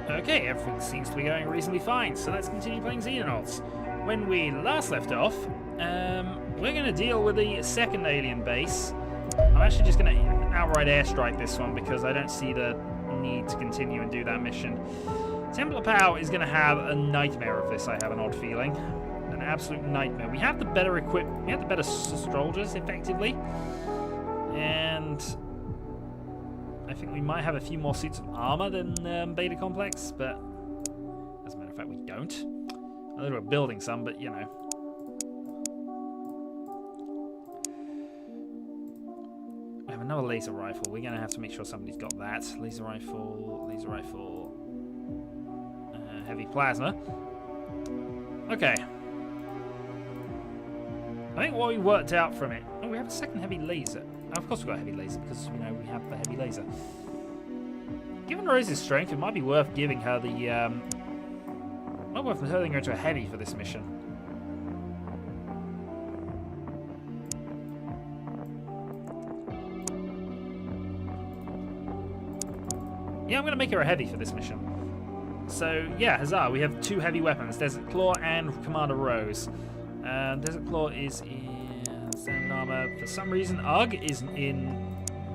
Okay, everything seems to be going reasonably fine, so let's continue playing Xenonauts. When we last left off, we're going to deal with the second alien base. I'm actually just going to outright airstrike this one because I don't see the need to continue and do that mission. Templar Power is going to have a nightmare of this, I have an odd feeling. An absolute nightmare. We have the better equipped, we have the better soldiers, effectively. And I think we might have a few more suits of armor than Beta Complex, but as a matter of fact, we don't. I know we're building some, but you know. We have another laser rifle. We're going to have to make sure somebody's got that. Laser rifle, heavy plasma. Okay. I think what we worked out from it... Oh, we have a second heavy laser. Oh, of course we've got a heavy laser, because, you know, we have the heavy laser. Given Rose's strength, it might be worth giving her the... Not worth turning her into a heavy for this mission. Yeah, I'm going to make her a heavy for this mission. So, yeah, huzzah, we have two heavy weapons, Desert Claw and Commander Rose. Desert Claw is in standard armor. For some reason, Ugg is in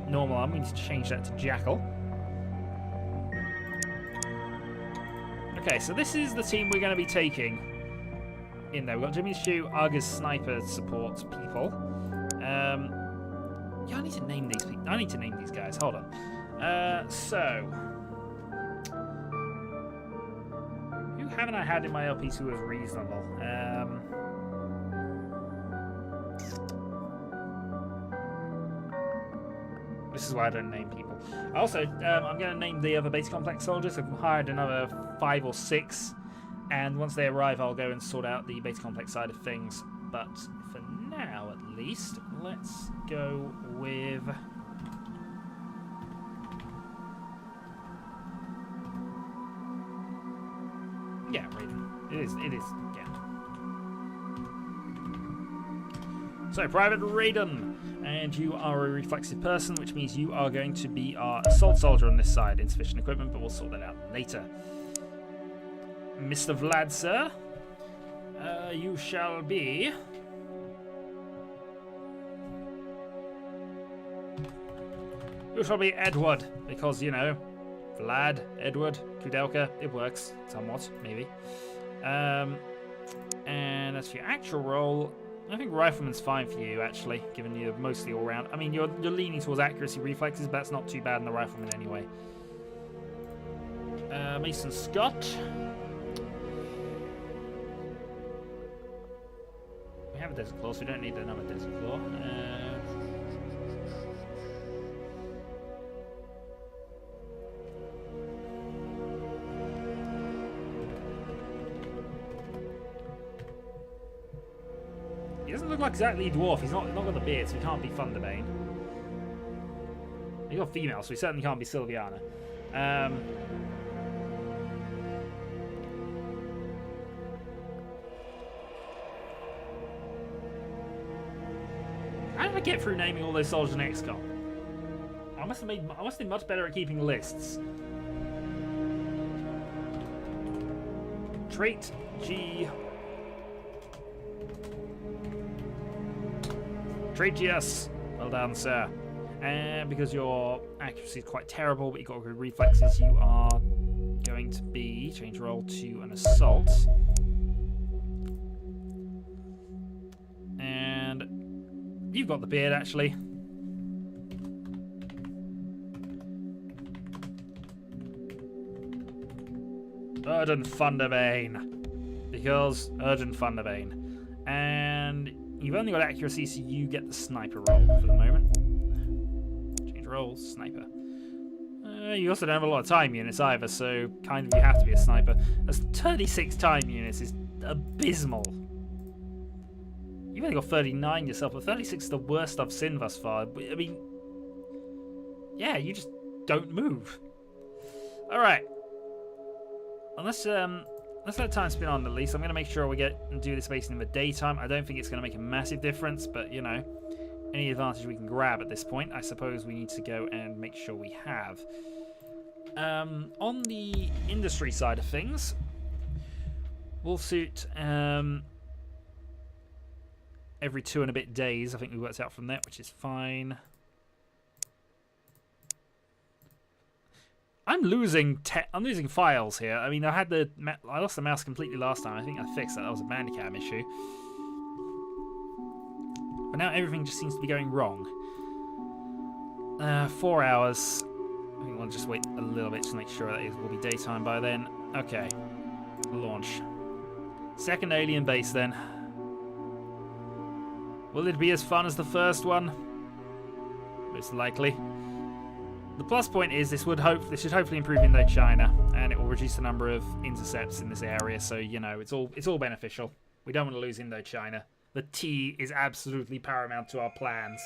normal armor. We need to change that to Jackal. Okay, so this is the team we're going to be taking in there. We've got Jimmy Stew, Ugg as sniper support people. Yeah, I need to name these people. I need to name these guys. Hold on. So... who haven't I had in my LPs who was reasonable? This is why I don't name people. Also, I'm going to name the other base complex soldiers. I've hired another 5 or 6, and once they arrive, I'll go and sort out the base complex side of things. But for now, at least, let's go with... yeah, Raiden. It is, yeah. So, Private Raiden. And you are a reflexive person, which means you are going to be our assault soldier on this side. Insufficient equipment, but we'll sort that out later. Mr. Vlad, sir, you shall be... you shall be Edward, because, you know, Vlad, Edward, Kudelka, it works, somewhat, maybe. And as for your actual role... I think Rifleman's fine for you, actually, given you're mostly all-round. I mean, you're leaning towards accuracy reflexes, but that's not too bad in the Rifleman anyway. Mason Scott. We have a Desert Claw, so we don't need another Desert Claw. He doesn't look like exactly a dwarf. He's not got the beard, so he can't be Thunderbane. He's got female, so he certainly can't be Sylviana. How did I get through naming all those soldiers in XCOM? I must have been much better at keeping lists. Trait G. Traitius. Well done, sir. And because your accuracy is quite terrible, but you've got good reflexes, you are going to be change role to an assault. And you've got the beard, actually. Urgent Thunderbane. Because Urgent Thunderbane. And you've only got accuracy, so you get the sniper role for the moment. Change role, sniper. You also don't have a lot of time units either, so kind of you have to be a sniper. That's 36 time units is abysmal. You've only got 39 yourself, but 36 is the worst I've seen thus far. I mean, yeah, you just don't move. Alright. Let's let time spin on at least. I'm going to make sure we get and do this basically in the daytime. I don't think it's going to make a massive difference, but, you know, any advantage we can grab at this point, I suppose we need to go and make sure we have. On the industry side of things, we'll suit every 2 and a bit days. I think we worked out from that, which is fine. I'm losing files here. I mean, I lost the mouse completely last time. I think I fixed that. That was a Bandicam issue. But now everything just seems to be going wrong. 4 hours. I think we'll just wait a little bit to make sure that it will be daytime by then. Okay. Launch. Second alien base then. Will it be as fun as the first one? Most likely. The plus point is this should hopefully improve Indochina, and it will reduce the number of intercepts in this area. So you know it's all beneficial. We don't want to lose Indochina. The T is absolutely paramount to our plans.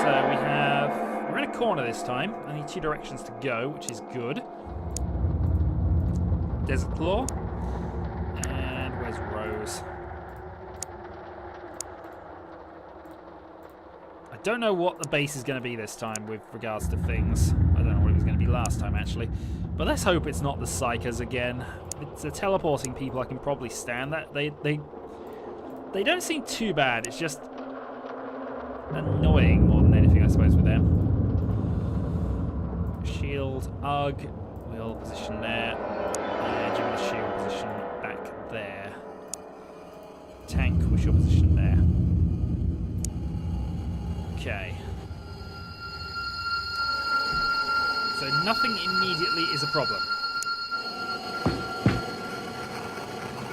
So we're in a corner this time. I need 2 directions to go, which is good. Desert Claw. And where's Rose? I don't know what the base is going to be this time with regards to things. I don't know what it was going to be last time, actually. But let's hope it's not the Psychers again. It's the teleporting people. I can probably stand that. They don't seem too bad. It's just annoying more than anything, I suppose, with them. Shield, UG, we'll position there. Jimmy the shield position back there. Tank, we shall position there. Okay. So nothing immediately is a problem.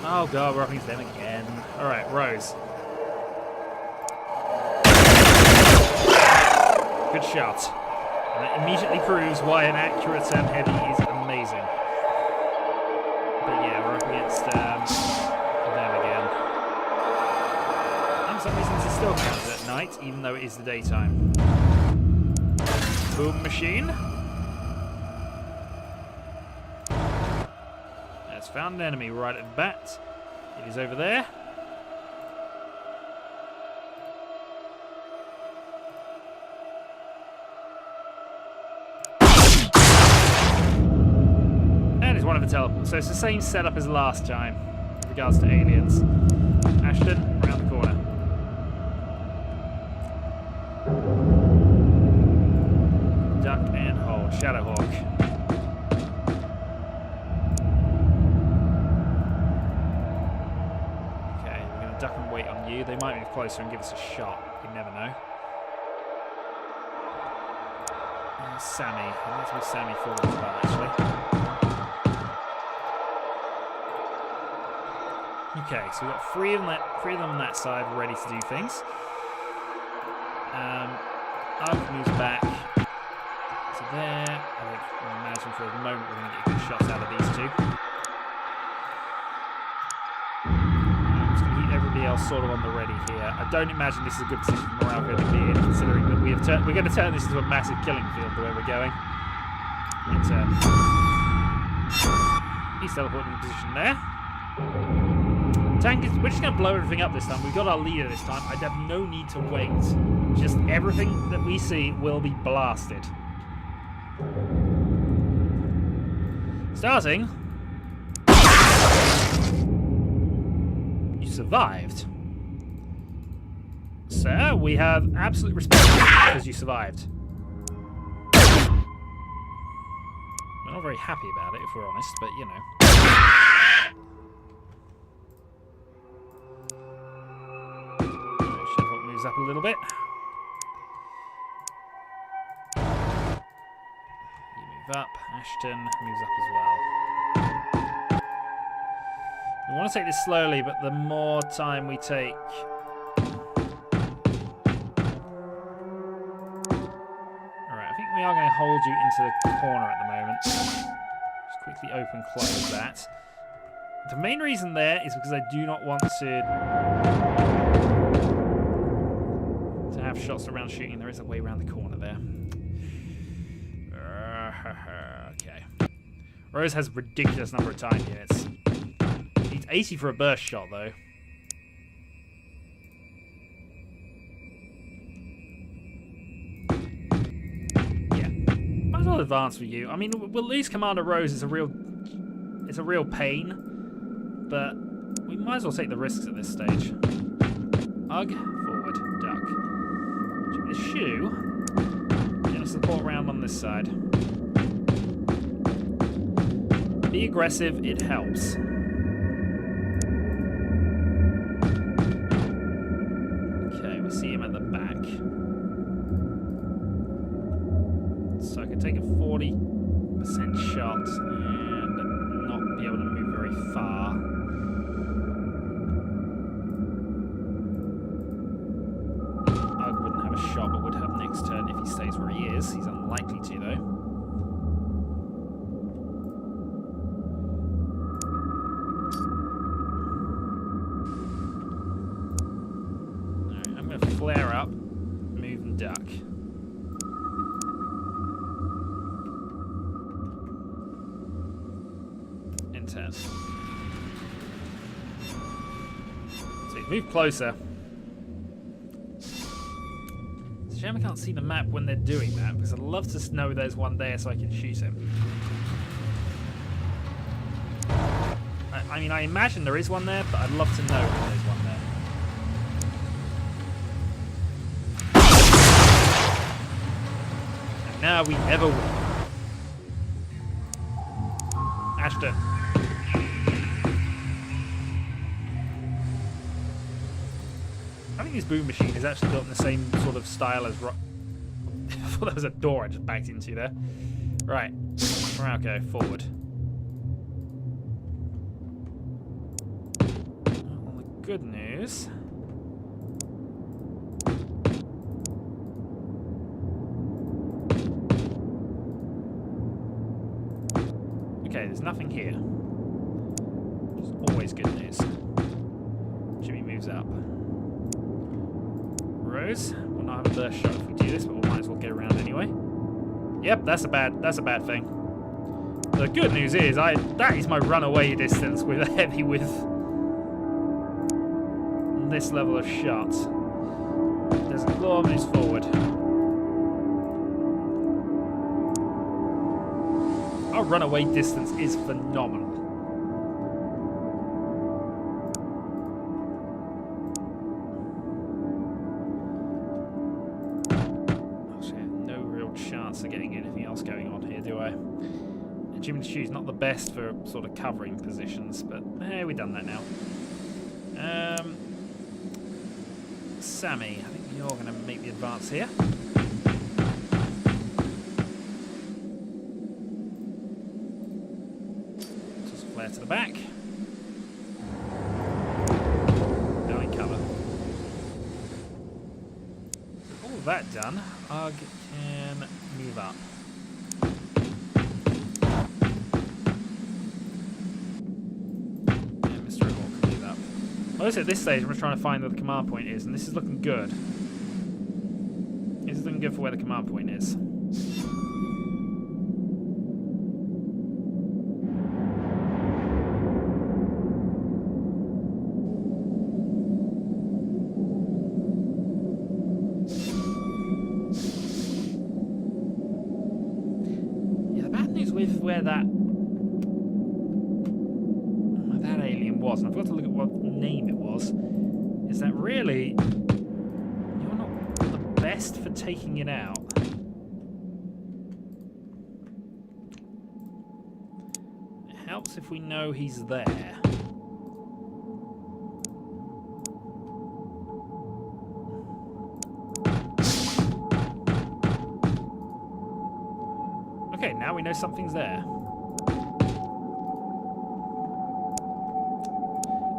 Oh god, we're up against them again. Alright, Rose. Good shot. And that immediately proves why an accurate heavy is amazing. But yeah, we're up against them again. And for some reason this still counts at night, even though it is the daytime. Boom machine. That's found an enemy right at the bat. It is over there. One of the teleports. So it's the same setup as last time with regards to aliens. Ashton, around the corner. Duck and hold. Shadowhawk. Okay, we're going to duck and wait on you. They might move closer and give us a shot. You never know. Sammy. I'd like to be Sammy forward as well, actually. Okay, so we've got three of them on that side ready to do things. Ugg moves back to there. I imagine for a moment we're going to get good shots out of these two. I'm just going to keep everybody else sort of on the ready here. I don't imagine this is a good position for Morale to be in, considering that we're going to turn this into a massive killing field the way we're going. He's teleporting in position there. Tank is, we're just going to blow everything up this time. We've got our leader this time. I'd have no need to wait. Just everything that we see will be blasted. Starting. You survived. Sir, we have absolute respect because you survived. We're not very happy about it, if we're honest, but you know. Moves up a little bit. You move up. Ashton moves up as well. We want to take this slowly, but the more time we take... Alright, I think we are going to hold you into the corner at the moment. Just quickly open, close that. The main reason there is because I do not want to have shots around shooting. There is a way around the corner there. Okay. Rose has a ridiculous number of time units. Needs 80 for a burst shot, though. I'll advance with you. I mean, we'll lose Commander Rose. It's a real pain, but we might as well take the risks at this stage. Ugh, forward, duck. Jimmy the shoe. Gonna support round on this side. Be aggressive, it helps. Okay, we see him at the back. So I can take a 40% shot and not be able to move very far. Ugg wouldn't have a shot, but would have next turn if he stays where he is. He's unlikely to, though. Alright, I'm going to flare up, move and duck. Turn. So he's moved closer. It's a shame I can't see the map when they're doing that, because I'd love to know there's one there so I can shoot him. I mean, I imagine there is one there, but I'd love to know if there's one there. And now we never will. Ashton. I think this boom machine is actually built in the same sort of style as I thought there was a door I just backed into there. Right. Okay, forward. Well, the good news. Okay, there's nothing here. Which is always good news. Jimmy moves up. Rose, we'll not have a burst shot if we do this, but we might as well get around anyway. Yep, that's a bad thing. The good news is that is my runaway distance with a heavy with this level of shot. There's a claw moves forward. Our runaway distance is phenomenal. Of getting anything else going on here, do I? And Jimmy the Shoe's not the best for sort of covering positions, but hey, we've done that now. Sammy, I think you're going to make the advance here. Just flare to the back. Now in cover. With all of that done, Ugg can move up. Yeah, Mr. Hawk can move up. Well, at this stage, I'm just trying to find where the command point is, and this is looking good. This is looking good for where the command point is. With where that alien was, and I forgot to look at what name it was, is that really you're not the best for taking it out. It helps if we know he's there. Okay, now we know something's there.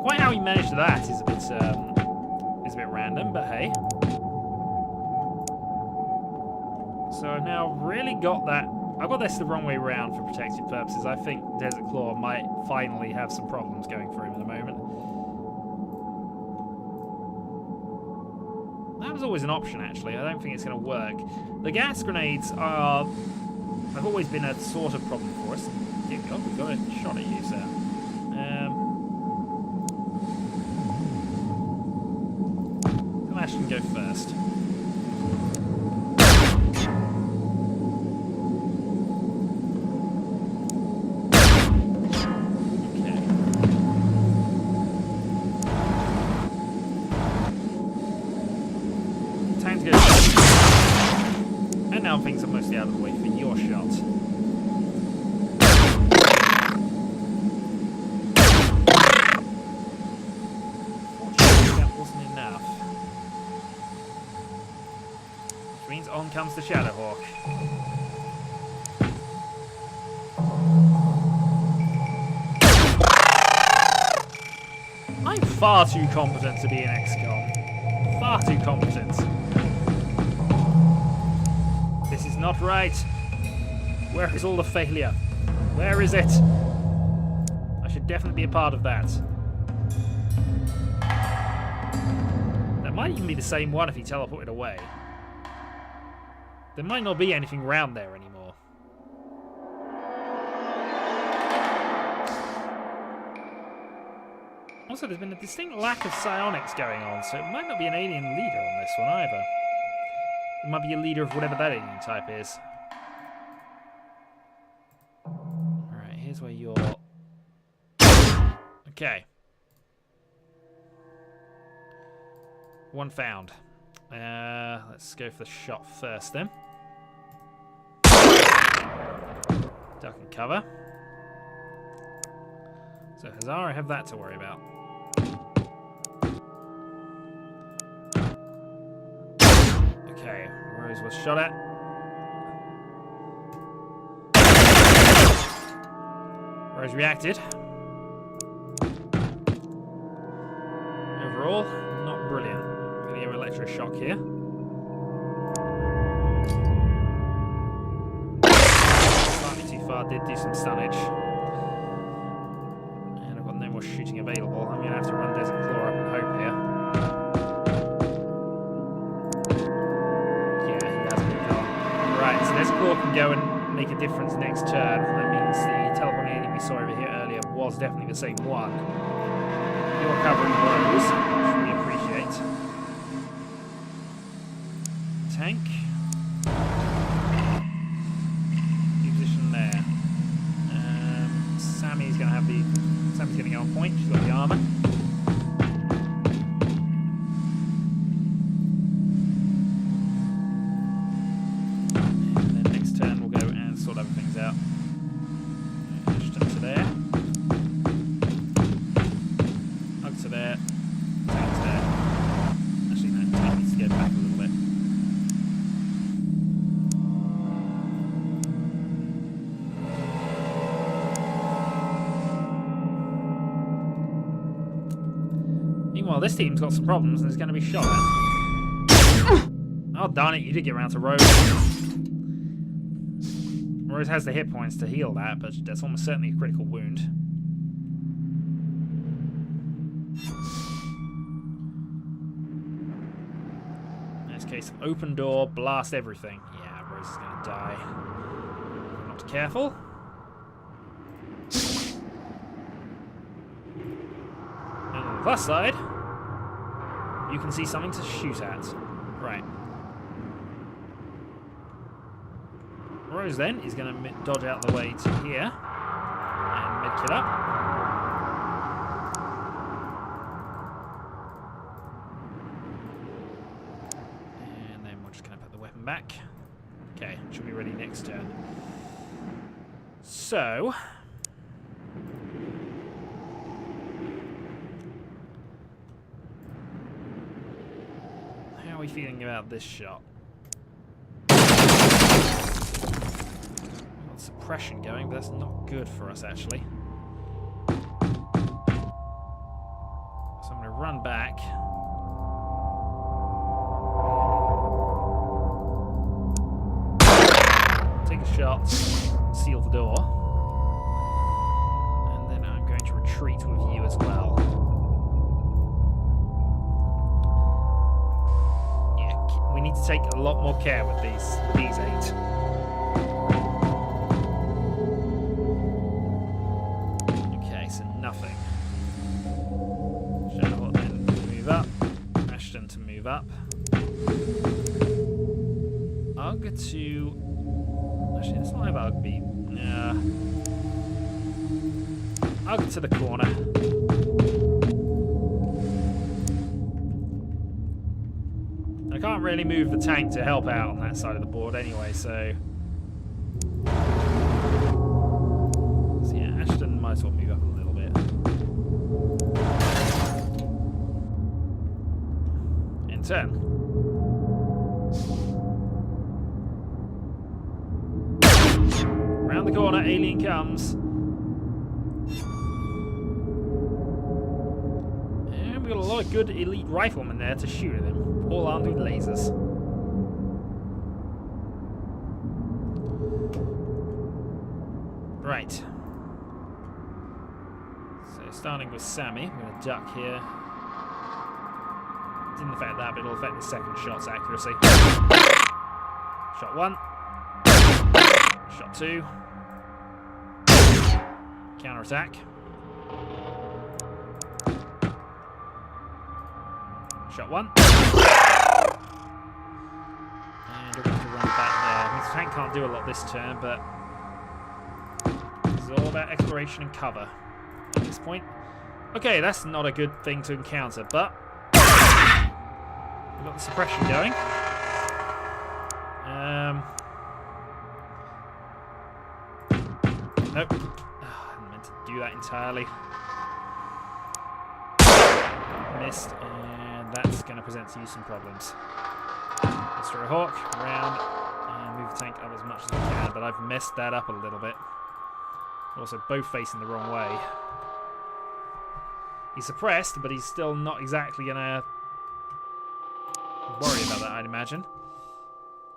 Quite how he managed that is a bit random, but hey. So I've now really got that. I've got this the wrong way round for protective purposes. I think Desert Claw might finally have some problems going for him at the moment. That was always an option, actually. I don't think it's going to work. The gas grenades have always been a sort of problem for us. Dear God, we've got a shot at you, sir. Ash can go first. good. And now things are mostly out of the way for your shot. Fortunately, that wasn't enough. Which means on comes the Shadowhawk. I'm far too competent to be an XCOM. Far too competent. This is not right. Where is all the failure? Where is it? I should definitely be a part of that. That might even be the same one if he teleported away. There might not be anything round there anymore. Also, there's been a distinct lack of psionics going on, so it might not be an alien leader on this one either. It might be a leader of whatever that alien type is. Alright, here's where you're... Okay. One found. Let's go for the shot first then. Duck and cover. So Hazara, I have that to worry about. Okay, Rose was shot at. Rose reacted. Overall, not brilliant. Video electroshock here. Slightly too far, did do some stunnage. And I've got no more shooting available. I'm going to have to run Desert Claw up and hope here. Right, so Desert Claw can go and make a difference next turn. That means the teleporting alien we saw over here earlier was definitely the same one. You're covering those, which we appreciate. Tank. New position there. Sammy's going to have the... Sammy's going to go on point. She's got the armour. Meanwhile, this team's got some problems and is going to be shot at. Oh, darn it, you did get around to Rose. Rose has the hit points to heal that, but that's almost certainly a critical wound. In this case, open door, blast everything. Yeah, Rose is going to die. If we're not careful. And on the plus side, you can see something to shoot at. Right. Rose then is going to dodge out the way to here and medkit up. And then we're just going to put the weapon back. Okay, should be ready next turn. So... how are we feeling about this shot? Got suppression going, but that's not good for us actually. So I'm going to run back. Take a shot, seal the door. And then I'm going to retreat with you as well. We need to take a lot more care with these 8. Okay, so nothing. Shadowhawk then to move up. Ashton to move up. Ugg to... actually, let's not have Ugg be... Ugg to the corner. I can't really move the tank to help out on that side of the board anyway, so yeah, Ashton might as well move up a little bit. In turn. Round the corner, alien comes. And we've got a lot of good elite riflemen there to shoot at him, all armed with lasers. Right. So starting with Sammy, I'm going to duck here. Didn't affect that, but it'll affect the second shot's accuracy. Shot 1. Shot 2. Counter-attack. Shot 1. And we're going to run back there. I mean, the tank can't do a lot this turn, but it's all about exploration and cover at this point. Okay, that's not a good thing to encounter, but we've got the suppression going. Nope. I didn't meant to do that entirely. Missed, and that's going to present you some problems. Destroy a hawk, round, and move the tank up as much as I can, but I've messed that up a little bit. Also, both facing the wrong way. He's suppressed, but he's still not exactly going to worry about that, I'd imagine.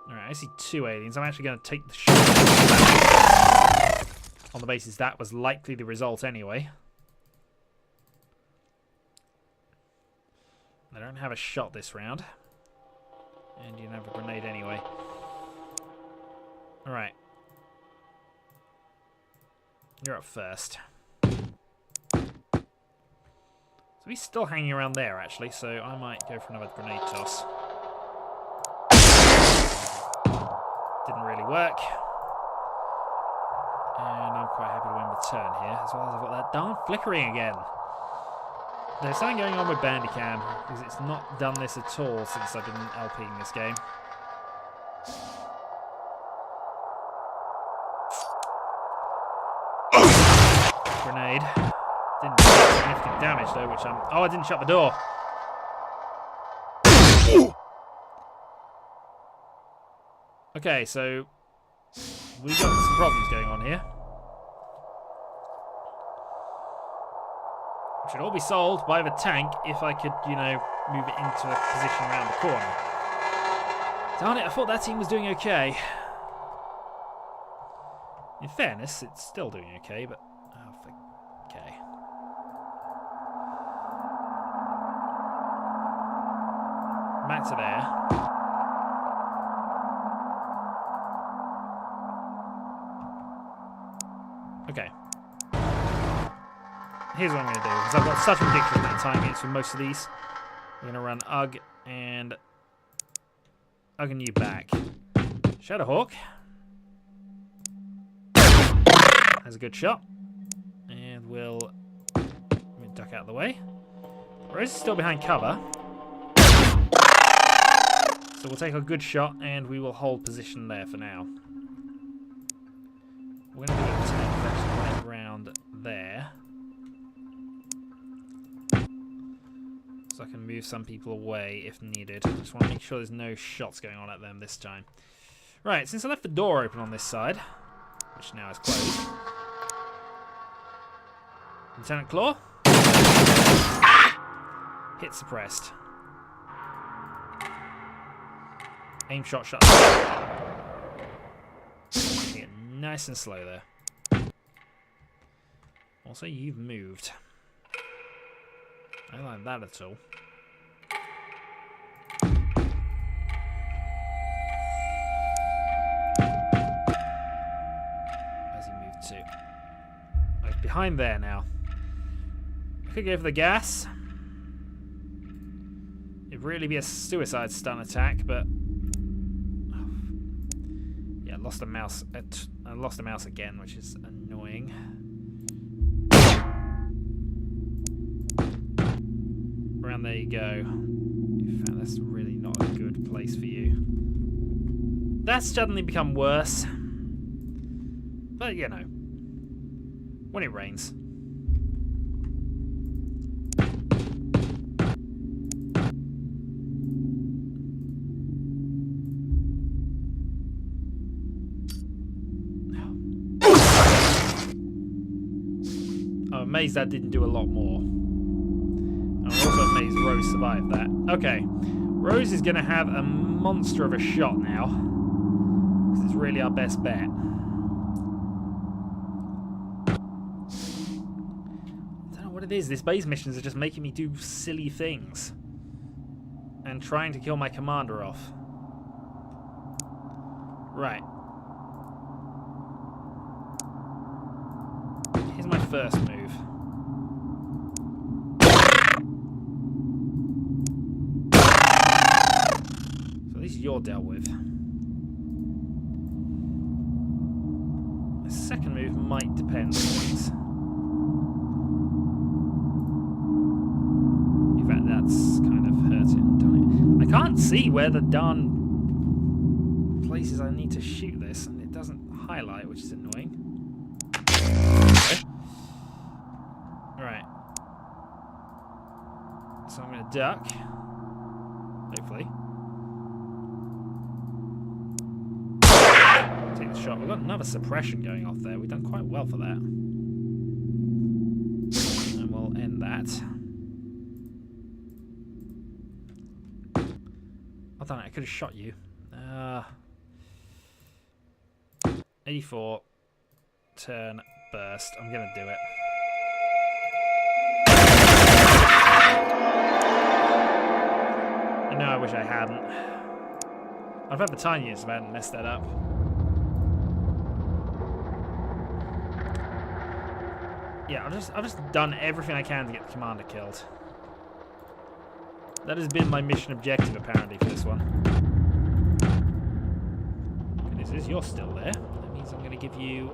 Alright, I see 2 aliens. I'm actually going to take the shot on the basis that was likely the result anyway. I don't have a shot this round. And you don't have a grenade anyway. Alright. You're up first. So he's still hanging around there, actually, so I might go for another grenade toss. Didn't really work. And I'm quite happy to win the turn here, as well as I've got that darn flickering again. There's something going on with Bandicam, because it's not done this at all since I've been LPing this game. Grenade. Didn't do significant damage though, which I'm... Oh, I didn't shut the door. Okay, so we've got some problems going on here. Should all be solved by the tank if I could, you know, move it into a position around the corner. Darn it, I thought that team was doing okay. In fairness, it's still doing okay, but... Oh, okay. Back to there. Okay. Here's what I'm going to do, because I've got such a ridiculous amount of time gains for most of these. We're going to run UG and you back. Shadowhawk has a good shot. And we'll duck out of the way. Rose is still behind cover. So we'll take a good shot and we will hold position there for now. We're going to do a tank actually right around there. So I can move some people away if needed. I just want to make sure there's no shots going on at them this time. Right, since I left the door open on this side, which now is closed. Lieutenant Claw. Hit suppressed. Aim shot shut. Get nice and slow there. Also, you've moved. I don't like that at all. Where's he moved to? Oh, he's behind there now. I could go for the gas. It'd really be a suicide stun attack, but yeah, lost a mouse. I lost a mouse again, which is annoying. Around there you go. In fact, that's really not a good place for you. That's suddenly become worse. But, you know. When it rains. I'm amazed that didn't do a lot more. I'm also amazed Rose survived that. Okay. Rose is going to have a monster of a shot now. Because it's really our best bet. I don't know what it is. These base missions are just making me do silly things. And trying to kill my commander off. Right. Here's my first move. So at least you're dealt with. My second move might depend on things. In fact, that's kind of hurting, don't it? I can't see where the darn places I need to shoot this, and it doesn't highlight, which is annoying. Right. So I'm going to duck. Hopefully. Take the shot. We've got another suppression going off there. We've done quite well for that. And we'll end that. Oh, damn it. I could have shot you. 84. Turn. Burst. I'm going to do it. No, I wish I hadn't. I've had the tiniest if I hadn't messed that up. Yeah, I've just done everything I can to get the commander killed. That has been my mission objective apparently for this one. Goodness, is you're still there. That means I'm going to give you.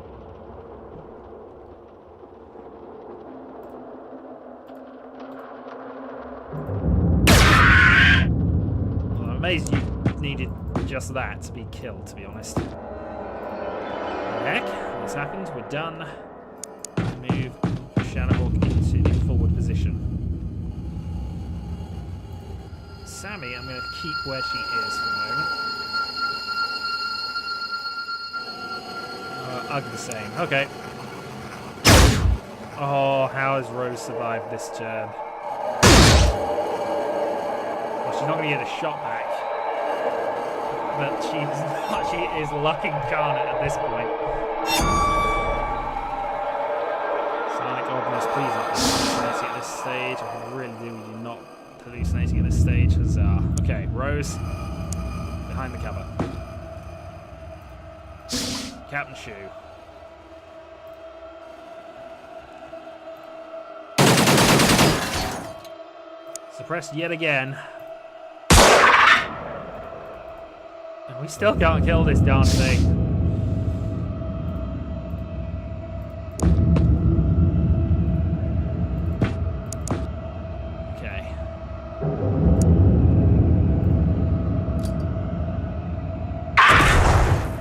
I'm amazed you needed just that to be killed, to be honest. Heck, what's happened? We're done. Move Xenonauts into the forward position. Sammy, I'm going to keep where she is for the moment. Ugh, the same. Okay. Oh, how has Rose survived this turn? Well, she's not going to get a shot back. But she is lucking Garnet at this point. Sonic oddness, please not hallucinating at this stage. I really do not hallucinating at this stage. Huzzah. Okay, Rose. Behind the cover. Captain Shoe. Suppressed yet again. And we still can't kill this darn thing. Okay.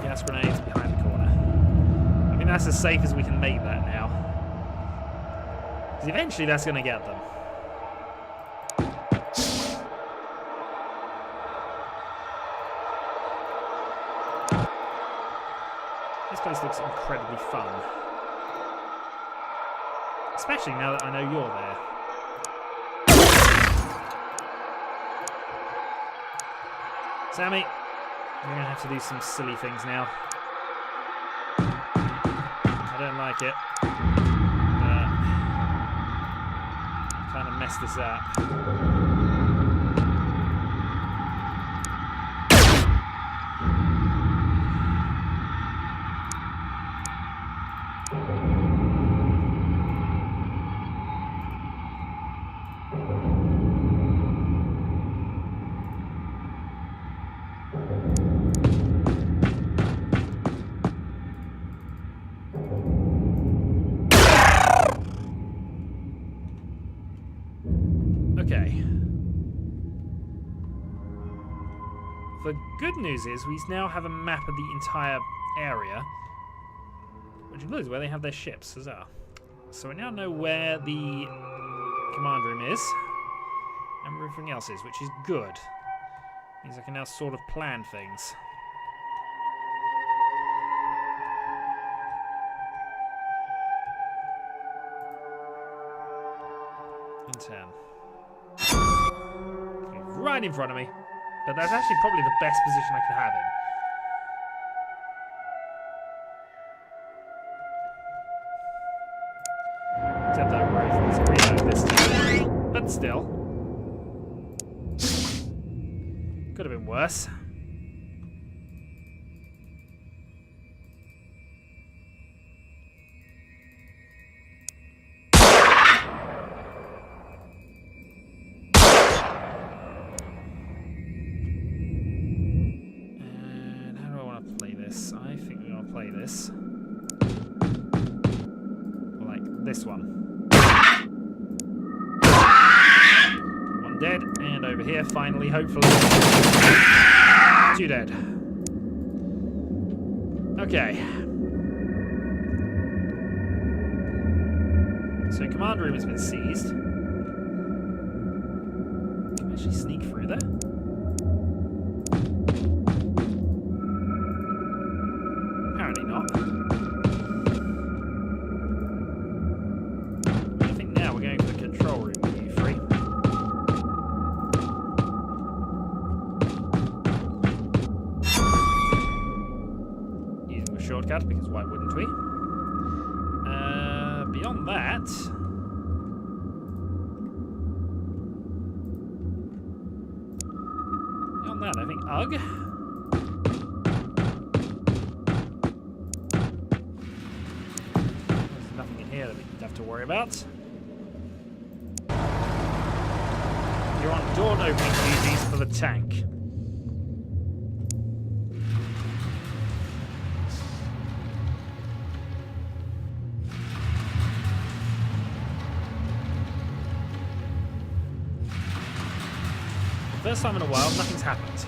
Gas grenades behind the corner. I think that's as safe as we can make that now. Because eventually that's going to get them. This place looks incredibly fun. Especially now that I know you're there. Sammy, you're going to have to do some silly things now. I don't like it. I've kind of messed this up. Okay. the good news is we now have a map of the entire area, which includes where they have their ships as well. So we now know where the command room is and where everything else is, which is good. Means I can now sort of plan things. In turn. Right in front of me. But that's actually probably the best position I could have him. Except that rifle is reload this time. But still. Could have been worse. I think we're going to play this. Like this one. One dead, and over here, finally, hopefully. 2 dead. Okay. So, command room has been seized. Can we actually sneak through there? Apparently not. I think now we're going for the control room with you three. Using the shortcut, because why wouldn't we? Beyond that... Beyond that, I think UG. That we have to worry about. You're on door opening duties for the tank. First time in a while, nothing's happened.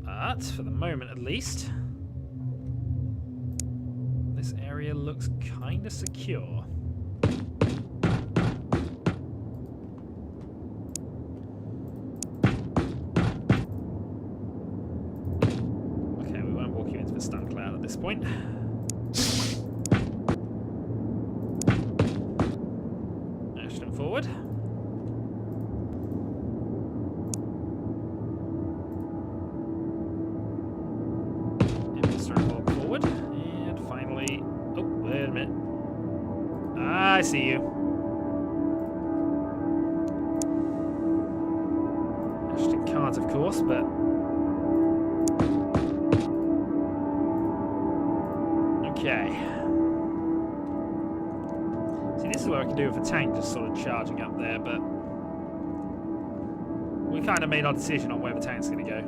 But, for the moment at least, this area looks kind of secure. Okay, we won't walk you into the stun cloud at this point. Ashton forward. And finally, oh, wait a minute. I see you. Ashton can't, of course, but okay. See, this is what I can do with a tank just sort of charging up there, but we kind of made our decision on where the tank's going to go.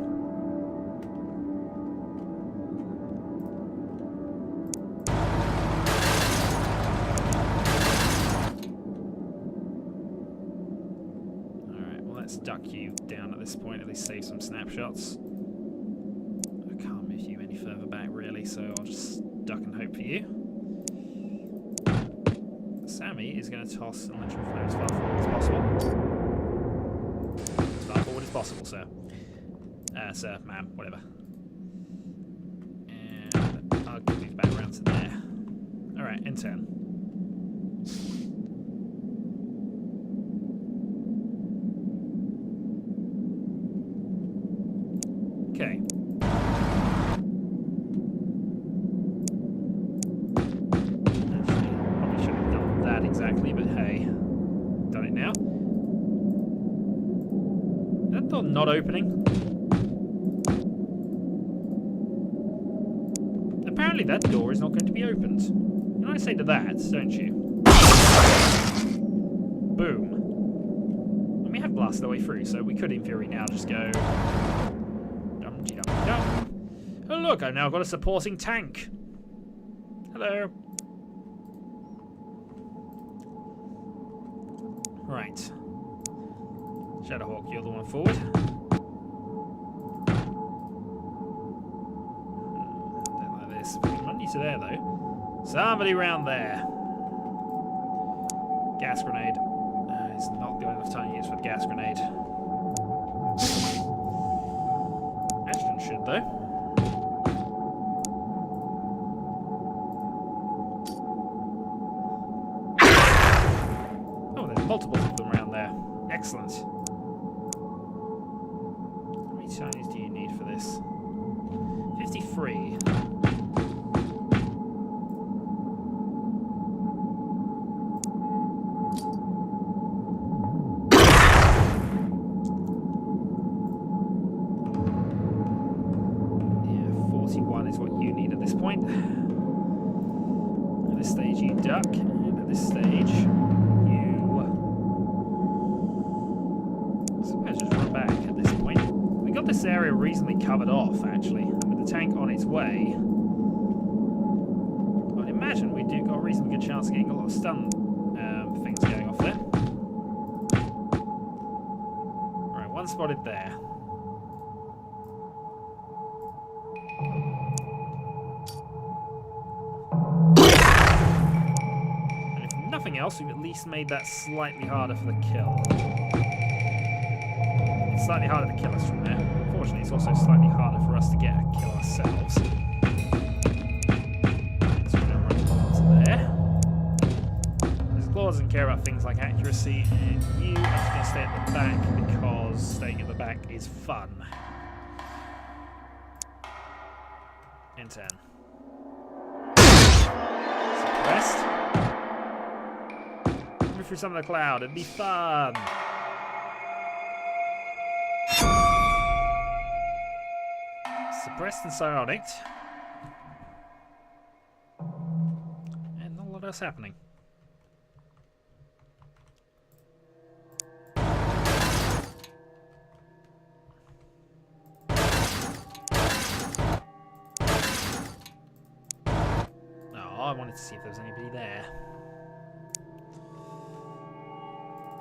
Duck you down at this point, at least save some snapshots. I can't move you any further back really, so I'll just duck and hope for you. Sammy is going to toss and let you flow as far forward as possible. As far forward as possible, sir. Sir, ma'am, whatever. And I'll move back around to there. Alright, end turn. Okay. Actually, probably shouldn't have done that exactly, but hey. Done it now. Is that door not opening? Apparently that door is not going to be opened. You know I say to that, don't you? Boom. And we have blasted our way through, so we could in theory now just go... Oh look, I've now got a supporting tank. Hello. Right. Shadowhawk, you're the one forward. Don't like this. We can run you to there though. Somebody round there. Gas grenade. It's not got enough time to use for the gas grenade. Ashton should though. Multiples of them around there. Excellent. How many Chinese do you need for this? 53. Yeah, 41 is what you need at this point. At this stage you duck, and at this stage this area reasonably covered off, actually. And with the tank on its way, I'd imagine we do got a reasonably good chance of getting a lot of stun things going off there. Right, one spotted there. And if nothing else, we've at least made that slightly harder for the kill. It's slightly harder to kill us from there. Unfortunately, it's also slightly harder for us to get a kill ourselves. So we're going to run onto there. This claw doesn't care about things like accuracy, and you are just going to stay at the back because staying at the back is fun. In 10. Suppressed. Move through some of the cloud, it'd be fun. Suppressed and psionic. And not a lot else happening. No, I wanted to see if there was anybody there.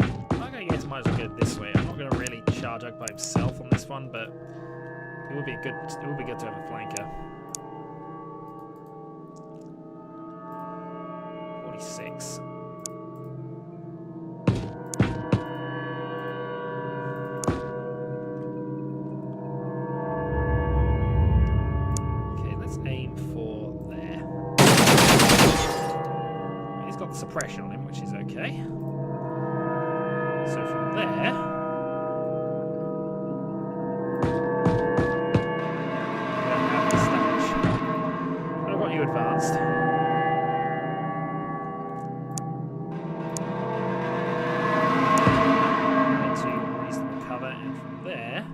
I'm not going to get might as well go this way. I'm not going to really charge up by himself on this one, but it would be good. It would be good to have a flanker. 46. Okay, let's aim for there. He's got the suppression on him, which is okay. So from there. Advanced. Into reasonable cover, and from there,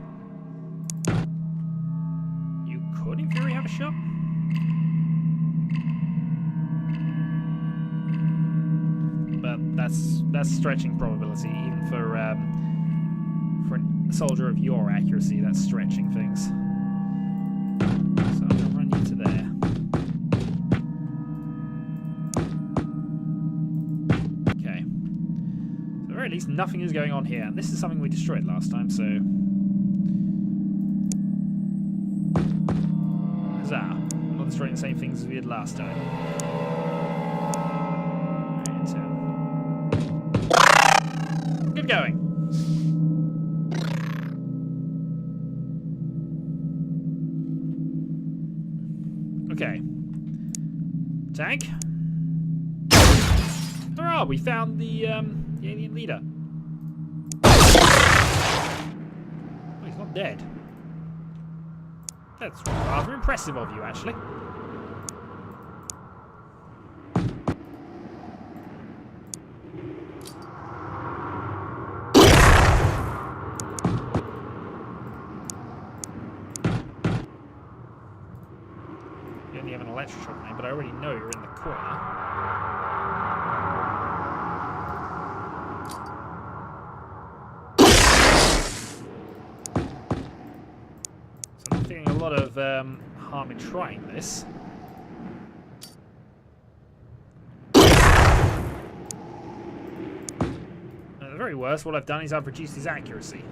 you could, in theory, have a shot. But that's stretching probability, even for a soldier of your accuracy. That's stretching things. So I'm gonna run you to there. At least nothing is going on here, and this is something we destroyed last time, so huzzah. I'm not destroying the same things as we did last time. Right, good going. Okay. Tank. Hurrah, we found the alien leader. Oh, he's not dead. That's rather impressive of you, actually. You only have an electroshock name, but I already know you're in the corner. harm in trying this. At the very worst, what I've done is I've reduced his accuracy.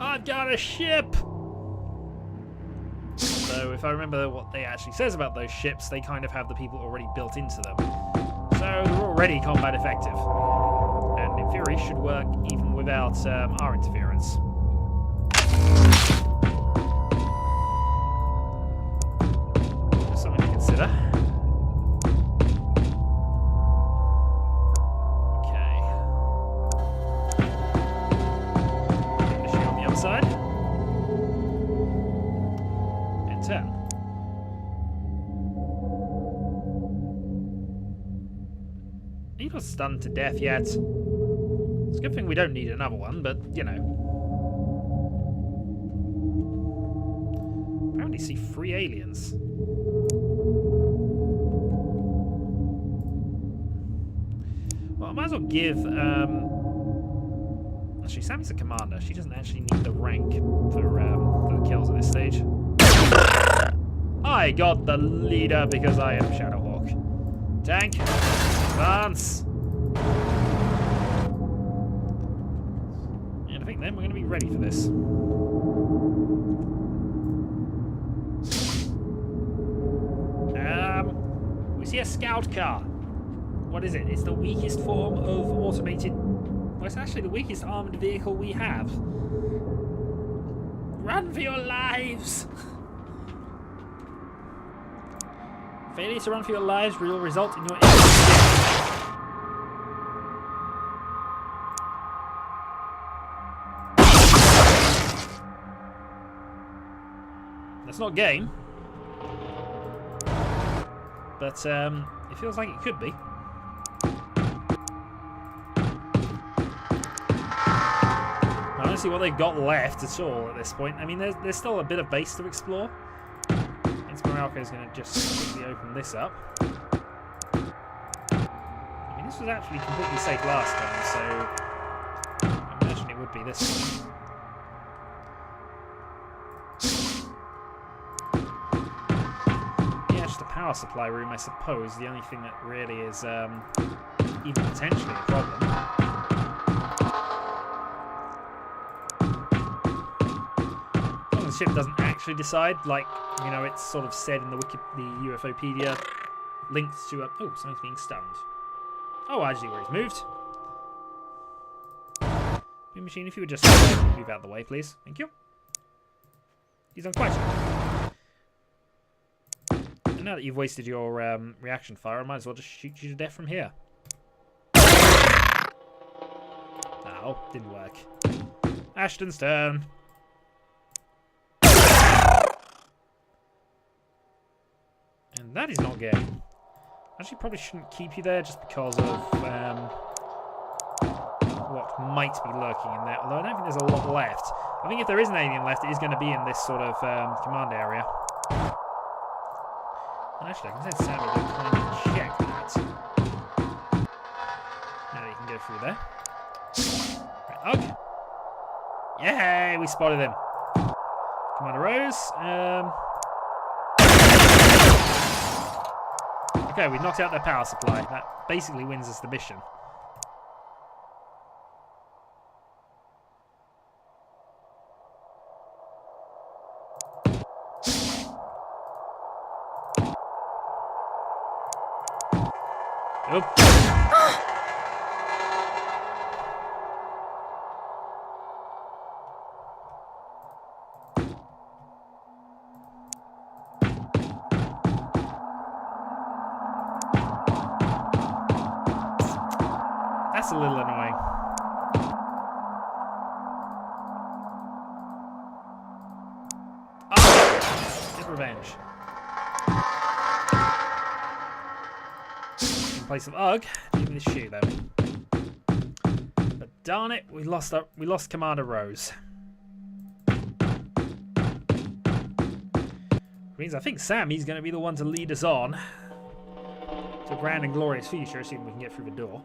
I've got a ship! So if I remember what they actually says about those ships, they kind of have the people already built into them. So they're already combat effective. And in theory should work even without our interference. Something to consider. Okay. Finish on the other side. And 10. He's not stunned to death yet. It's a good thing we don't need another one, but, you know. Apparently see 3 aliens. Well, I might as well give, actually, Sammy's a commander. She doesn't actually need the rank for the kills at this stage. I got the leader because I am Shadowhawk. Tank, advance. And I think then we're going to be ready for this. We see a scout car. What is it? It's the weakest form of automated... Well, it's actually the weakest armed vehicle we have. Run for your lives! Failure to run for your lives will result in your... That's not game. But, it feels like it could be. I don't see what they've got left at all at this point. I mean, there's still a bit of base to explore. Moralco is going to just quickly open this up. I mean, this was actually completely safe last time, so I imagine it would be this one. Yeah, just a power supply room, I suppose. The only thing that really is even potentially a problem. The ship doesn't actually decide, like, you know, it's sort of said in the UFOpedia, linked to a... Oh, something's being stoned. Oh, I see where he's moved. New machine, if you would just move out of the way, please. Thank you. He's unquestioned. And now that you've wasted your reaction fire, I might as well just shoot you to death from here. Oh, didn't work. Ashton's turn. And that is not game. Actually, probably shouldn't keep you there just because of what might be lurking in there. Although I don't think there's a lot left. I think if there is an alien left, it is going to be in this sort of command area. And actually, I can send Sammy to kind of check that. Now that you can go through there. Right, Ugh. Yay! We spotted him. Commander Rose. Okay, we knocked out their power supply. That basically wins us the mission. Oh. That's a little annoying. Oh, get revenge. In place of Ugh, give me the shoe though. But darn it, we lost Commander Rose. Which means I think Sammy's going to be the one to lead us on to a grand and glorious future, assuming we can get through the door.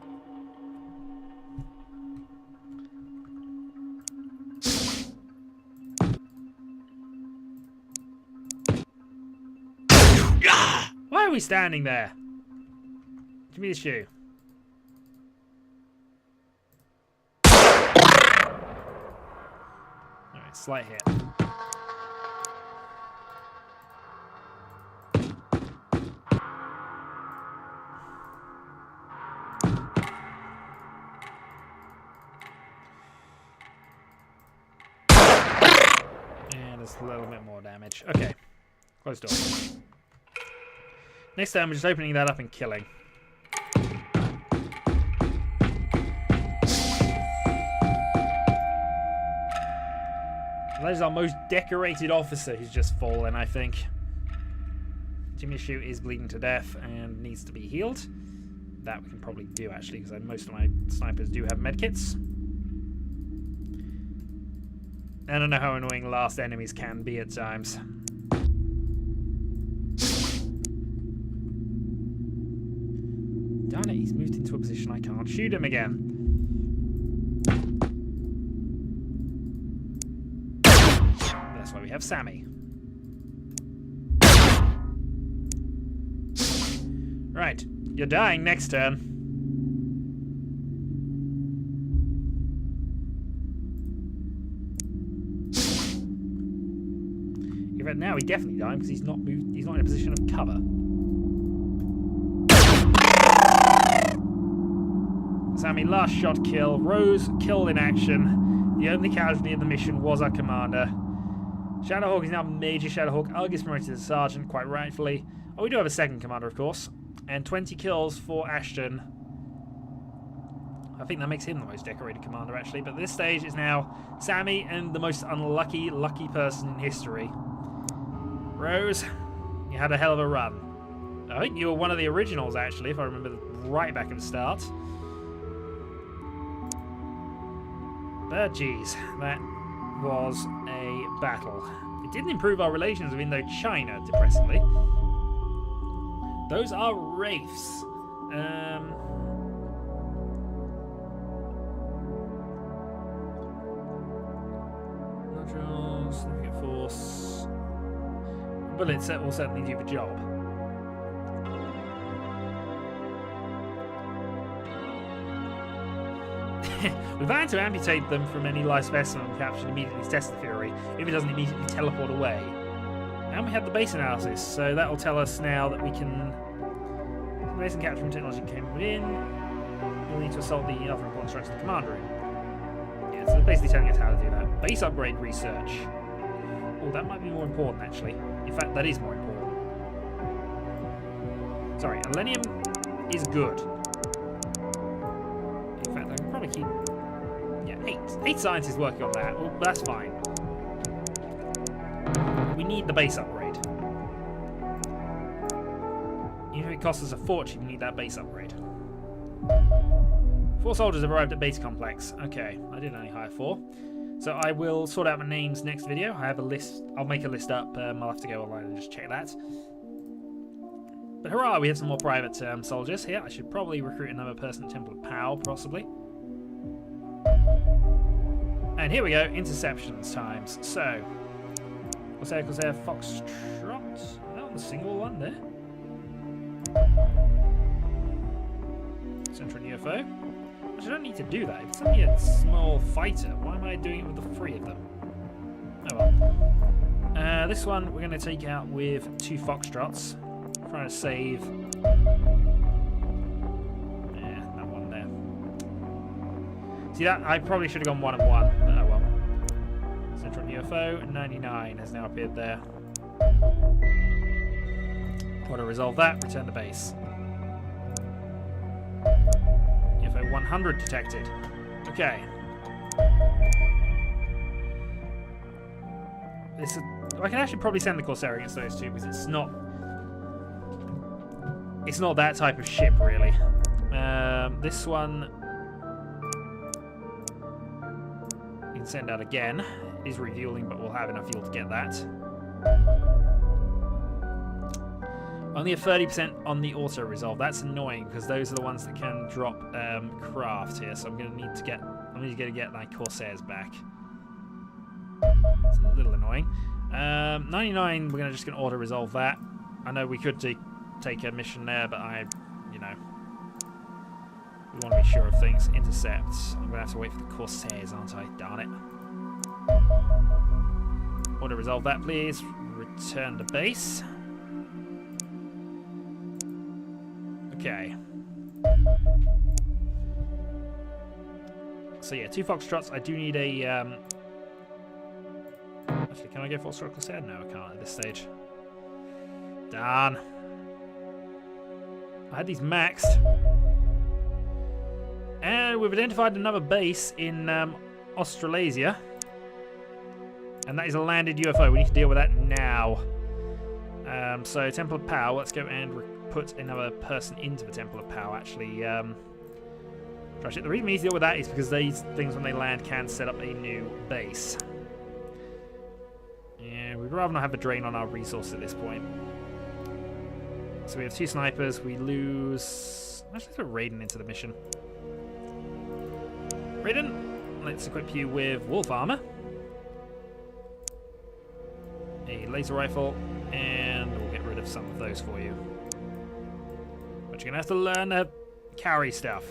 we standing there? Give me the shoe. Alright, slight hit. Just a little bit more damage. Okay. Close door. Next time, we're just opening that up and killing. That is our most decorated officer who's just fallen, I think. Jimmy Shoe is bleeding to death and needs to be healed. That we can probably do, actually, because most of my snipers do have medkits. I don't know how annoying last enemies can be at times. Darn it, he's moved into a position I can't shoot him again. That's why we have Sammy. Right, you're dying next turn. But now he's definitely dying because he's not moved. He's not in a position of cover. Sammy, last shot kill. Rose killed in action. The only casualty of the mission was our commander. Shadowhawk is now Major Shadowhawk. Argus promoted to Sergeant, quite rightfully. Oh, we do have a second commander, of course. And 20 kills for Ashton. I think that makes him the most decorated commander, actually. But this stage is now Sammy and the most lucky person in history. Rose, you had a hell of a run. I think you were one of the originals, actually, if I remember right back at the start. But, geez, that was a battle. It didn't improve our relations with Indochina, depressingly. Those are wraiths. Nodules, significant force. Bullets will certainly do the job. We plan to amputate them from any live specimen captured immediately to test the theory, if it doesn't immediately teleport away. And we have the base analysis, so that will tell us now that we can... The base and capturing technology came in. We'll need to assault the other important structures in the command room. Yeah, so they're basically telling us how to do that. Base upgrade research. Oh, that might be more important, actually. In fact, that is more important. Sorry, Elenium is good. In fact, I can probably keep... Yeah, 8 scientists working on that. Well, that's fine. We need the base upgrade. Even if it costs us a fortune, we need that base upgrade. 4 soldiers have arrived at base complex. Okay, I did only hire 4. So I will sort out my names next video. I have a list. I'll make a list up. I'll have to go online and just check that. But hurrah, we have some more private soldiers here. I should probably recruit another person at Temple of Pow, possibly. And here we go, interceptions times. So, Corsair, Foxtrot. Not the single one there. Central UFO. I don't need to do that. If it's only a small fighter, why am I doing it with the 3 of them? Oh well. This one we're going to take out with 2 Foxtrots. Trying to save... Yeah, that one there. See that? I probably should have gone 1 and 1, but oh well. Central UFO, 99 has now appeared there. Want to resolve that, return to base. UFO 100 detected. Okay. I can actually probably send the Corsair against those 2 because it's not that type of ship really. This one you can send out again. It is refueling, but we'll have enough fuel to get that. Only a 30% on the auto resolve. That's annoying because those are the ones that can drop craft here. So I'm going to need to get my Corsairs back. It's a little annoying. 99. We're just going to auto resolve that. I know we could take take a mission there, but you know, we want to be sure of things. Intercept. I'm going to have to wait for the Corsairs, aren't I? Darn it. Want to resolve that, please? Return to base. Okay. So yeah, 2 Foxtrots. I do need a... Actually, can I go Foxtrot Corsair? No, I can't at this stage. Darn. I had these maxed. And we've identified another base in Australasia. And that is a landed UFO. We need to deal with that now. So, Temple of Power. Let's go and put another person into the Temple of Power, actually. The reason we need to deal with that is because these things, when they land, can set up a new base. Yeah, we'd rather not have a drain on our resources at this point. So we have 2 snipers. We lose... Let's put Raiden into the mission. Raiden, let's equip you with wolf armor, a laser rifle, and we'll get rid of some of those for you. But you're gonna have to learn to carry stuff.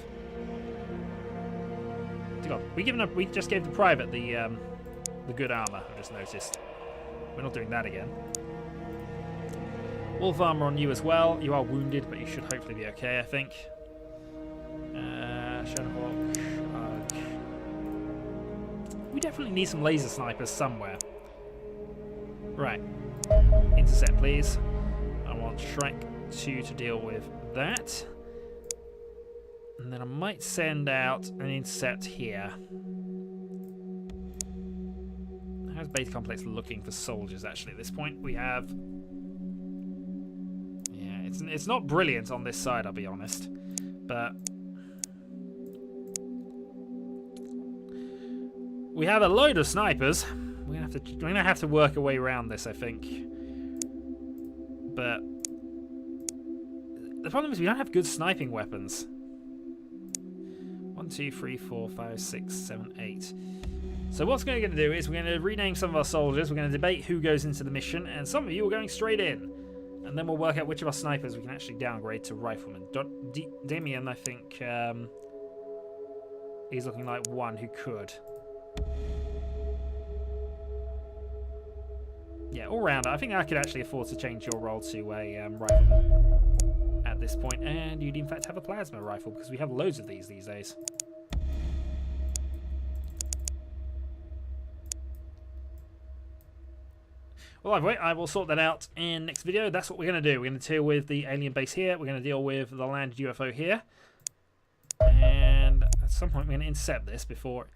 We just gave the private the good armor. I just noticed. We're not doing that again. Wolf armor on you as well. You are wounded, but you should hopefully be okay, I think. Shadowhawk. We definitely need some laser snipers somewhere. Right. Intercept, please. I want Shrek 2 to deal with that. And then I might send out an intercept here. How's base complex looking for soldiers, actually, at this point? We have... Yeah, it's not brilliant on this side, I'll be honest. But... we have a load of snipers. We're gonna have to work our way around this, I think. But... the problem is we don't have good sniping weapons. 1, 2, 3, 4, 5, 6, 7, 8. So what's we're going to do is we're going to rename some of our soldiers. We're going to debate who goes into the mission, and some of you are going straight in. And then we'll work out which of our snipers we can actually downgrade to riflemen. Damien, I think, he's looking like one who could. Yeah, all-rounder. I think I could actually afford to change your role to a rifleman at this point. And you'd in fact have a plasma rifle, because we have loads of these days. Well, I will sort that out in next video. That's what we're going to do. We're going to deal with the alien base here. We're going to deal with the landed UFO here. And at some point we're going to intercept this before,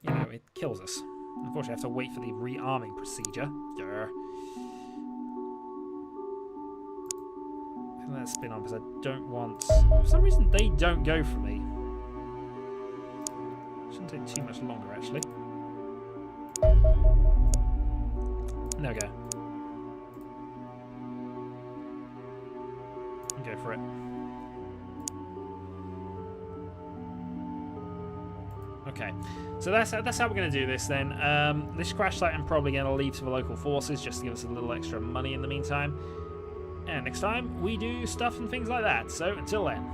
you know, it kills us. Unfortunately, I have to wait for the rearming procedure. Let that spin on, because I don't want... For some reason, they don't go for me. Shouldn't take too much longer, actually. No go. Go for it. Okay, so that's how we're going to do this then. This crash site I'm probably going to leave to the local forces just to give us a little extra money in the meantime. And next time we do stuff and things like that. So until then.